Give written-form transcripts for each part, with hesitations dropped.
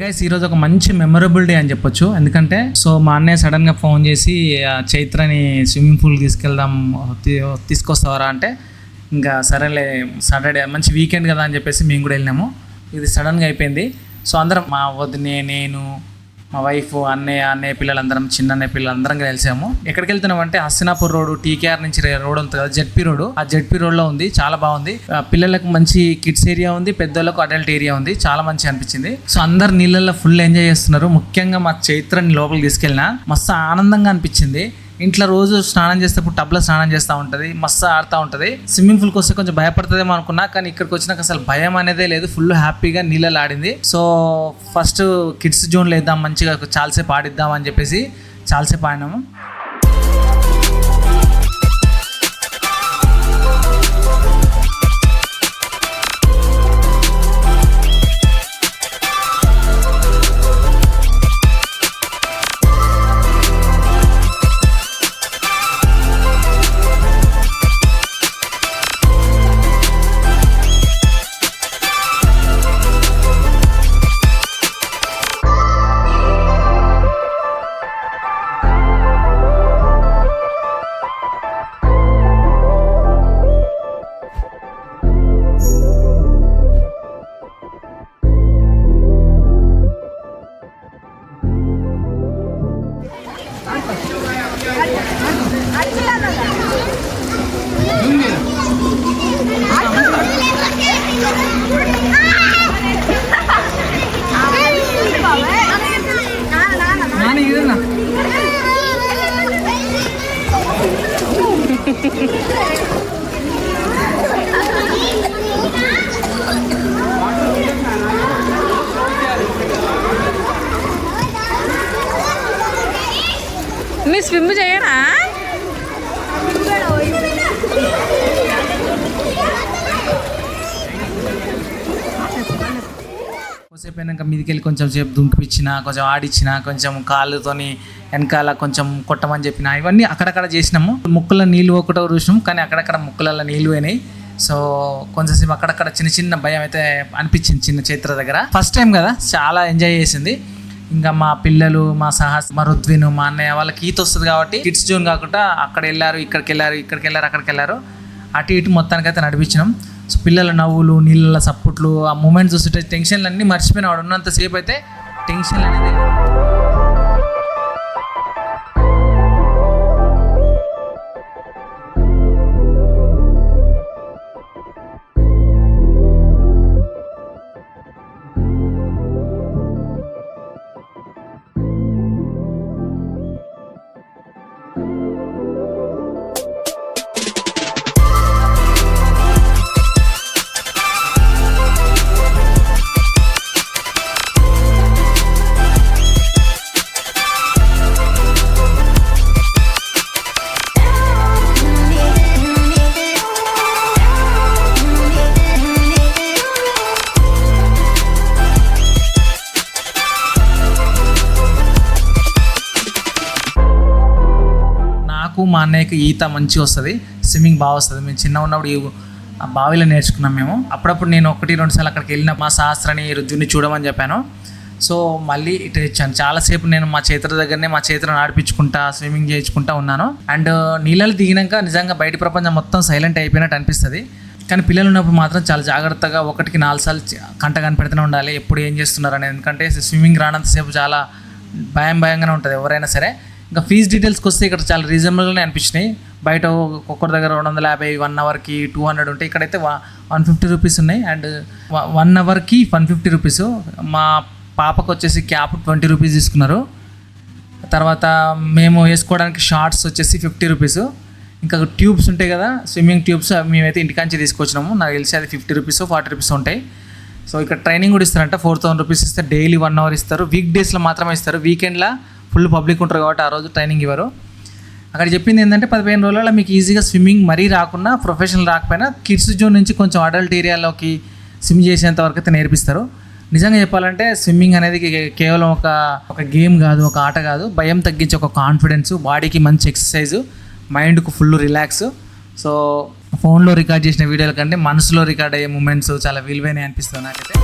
Guys ఈరోజు ఒక మంచి మెమరబుల్ డే అని చెప్పొచ్చు. ఎందుకంటే సో మా అన్నయ్య సడన్గా ఫోన్ చేసి చైత్రని స్విమ్మింగ్ పూల్ తీసుకొస్తావరా అంటే ఇంకా సరేలే సాటర్డే మంచి వీకెండ్ కదా అని చెప్పేసి మేము కూడా వెళ్ళినాము. ఇది సడన్గా అయిపోయింది. సో అందరం మా వదినే, నేను, మా వైఫ్, అన్నయ్య పిల్లలందరం, చిన్న అన్నయ్య పిల్లలందరం కలిసాము. ఎక్కడికి వెళ్తున్నాం అంటే హస్తినాపూర్ రోడ్, టీకేఆర్ నుంచి రోడ్ ఉంటుంది కదా, జెడ్పీ రోడ్. ఆ జెడ్పీ రోడ్ లో ఉంది. చాలా బాగుంది. పిల్లలకు మంచి కిడ్స్ ఏరియా ఉంది, పెద్దోళ్ళకు అడల్ట్ ఏరియా ఉంది. చాలా మంచి అనిపించింది. సో అందరు నీళ్ళల్లో ఫుల్ ఎంజాయ్ చేస్తున్నారు. ముఖ్యంగా మా చైత్రని లోపలికి తీసుకెళ్ళినా మస్తు ఆనందంగా అనిపించింది. ఇంట్లో రోజు స్నానం చేసేటప్పుడు టబ్లో స్నానం చేస్తూ ఉంటుంది, మస్తు ఆడుతూ ఉంటుంది. స్విమ్మింగ్ పూల్కి వస్తే కొంచెం భయపడుతుందేమో అనుకున్నా, కానీ ఇక్కడికి వచ్చినాక అసలు భయం అనేదే లేదు. ఫుల్ హ్యాపీగా నీళ్ళలో ఆడింది. సో ఫస్ట్ కిడ్స్ జోన్లో వేద్దాం, మంచిగా చాలాసేపు ఆడిద్దాం అని చెప్పేసి చాలాసేపు ఆడినాము. మీ స్విమ్ చేయనా? కొద్దిసేపు అయినాక మీదకి వెళ్ళి కొంచెం సేపు దుంకిపించిన, కొంచెం ఆడిచ్చిన, కొంచెం కాళ్ళతోని వెనకాల కొంచెం కొట్టమని చెప్పిన, ఇవన్నీ అక్కడక్కడ చేసినాము. ముక్కుల నీళ్ళు ఒకటో చూసినాం, కానీ అక్కడక్కడ ముక్కులలో నీళ్ళు అయినాయి. సో కొంచెంసేపు అక్కడక్కడ చిన్న చిన్న భయం అయితే అనిపించింది చిన్న చైత్ర దగ్గర. ఫస్ట్ టైం కదా, చాలా ఎంజాయ్ చేసింది. ఇంకా మా పిల్లలు, మా మా రుద్విను, మా అన్నయ్య వాళ్ళకి ఈత వస్తుంది కాబట్టి కిడ్స్ జోన్ కాకుండా అక్కడ వెళ్ళారు, ఇక్కడికి వెళ్ళారు, అక్కడికి వెళ్ళారు. అటు ఇటు మొత్తానికైతే నడిపించినాం. సో పిల్లల నవ్వులు, నీళ్ళ సప్పుట్లు, ఆ మూమెంట్స్ చూస్తుంటే టెన్షన్లు అన్నీ మర్చిపోయిన. వాడు ఉన్నంతసేపు అయితే టెన్షన్ అనేది. మా అన్నయ్యకి ఈత మంచిగా వస్తుంది, స్విమ్మింగ్ బాగా వస్తుంది. మేము చిన్న ఉన్నప్పుడు ఆ బావిలో నేర్చుకున్నాం మేము. అప్పుడప్పుడు నేను 1-2 సార్లు అక్కడికి వెళ్ళిన మా శాస్త్రాన్ని, రుద్దుని చూడమని చెప్పాను. సో మళ్ళీ ఇటు తెచ్చాను. చాలాసేపు నేను మా చైత్ర దగ్గరనే మా చైత్రను ఆడిపించుకుంటా, స్విమ్మింగ్ చేయించుకుంటా ఉన్నాను. అండ్ నీళ్ళలో దిగినాక నిజంగా బయట ప్రపంచం మొత్తం సైలెంట్ అయిపోయినట్టు అనిపిస్తుంది. కానీ పిల్లలు ఉన్నప్పుడు మాత్రం చాలా జాగ్రత్తగా 1-4 సార్లు కంట కనిపెడుతూనే ఉండాలి, ఎప్పుడు ఏం చేస్తున్నారు అనేది. ఎందుకంటే స్విమ్మింగ్ రానంతసేపు చాలా భయంగానే ఉంటుంది ఎవరైనా సరే. ఇంకా ఫీజ్ డీటెయిల్స్కి వస్తే ఇక్కడ చాలా రీజనబుల్గానే అనిపించినాయి. బయట ఒక్కొక్కరి దగ్గర 250, 1 అవర్కి 200 ఉంటాయి. ఇక్కడైతే 150 రూపీస్ ఉన్నాయి. And 1 అవర్కి 150 rupees. మా పాపకు వచ్చేసి క్యాప్ 20 రూపీస్ తీసుకున్నారు. తర్వాత మేము వేసుకోవడానికి షార్ట్స్ వచ్చేసి 50 రూపీస్. ఇంకా ట్యూబ్స్ ఉంటాయి కదా, స్విమ్మింగ్ ట్యూబ్స్, మేమైతే ఇంటికాంచి తీసుకొచ్చినాము. నాకు తెలిసి అది 50 రూపీస్, 40 రూపీస్ ఉంటాయి. సో ఇక్కడ ట్రైనింగ్ కూడా ఇస్తారంట. 4000 రూపీస్ ఇస్తే డైలీ 1 అవర్ ఇస్తారు. వీక్ డేస్లో మాత్రమే ఇస్తారు. వీకెండ్లో ఫుల్ పబ్లిక్ ఉంటారు కాబట్టి ఆ రోజు ట్రైనింగ్ ఇవ్వరు. అక్కడ చెప్పింది ఏంటంటే 15 రోజులలో మీకు ఈజీగా స్విమ్మింగ్ మరీ రాకుండా, ప్రొఫెషనల్ రాకపోయినా కిడ్స్ జోన్ నుంచి కొంచెం అడల్ట్ ఏరియాలోకి స్విమ్ చేసేంత వరకు అయితే నేర్పిస్తారు. నిజంగా చెప్పాలంటే స్విమ్మింగ్ అనేది కేవలం ఒక గేమ్ కాదు, ఒక ఆట కాదు. భయం తగ్గించే ఒక కాన్ఫిడెన్స్, బాడీకి మంచి ఎక్సర్సైజు, మైండ్కు ఫుల్ రిలాక్స్. సో ఫోన్లో రికార్డ్ చేసిన వీడియోల కంటే మనసులో రికార్డ్ అయ్యే మూమెంట్స్ చాలా విలువైనవి అనిపిస్తుంది నాకైతే.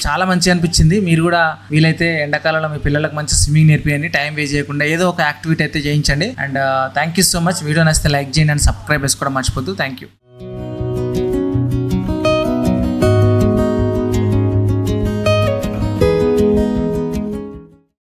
చాలా మంచిగా అనిపించింది. మీరు కూడా వీలైతే ఎండాకాలంలో మీ పిల్లలకు మంచి స్విమ్మింగ్ నేర్పియండి, టైం వేస్ట్ చేయకుండా ఏదో ఒక యాక్టివిటీ అయితే చేయించండి. And thank you so much. Video నచ్చితే లైక్ చేయండి అండ్ సబ్స్క్రైబ్ చేసుకోవడం మర్చిపోద్దు. Thank you.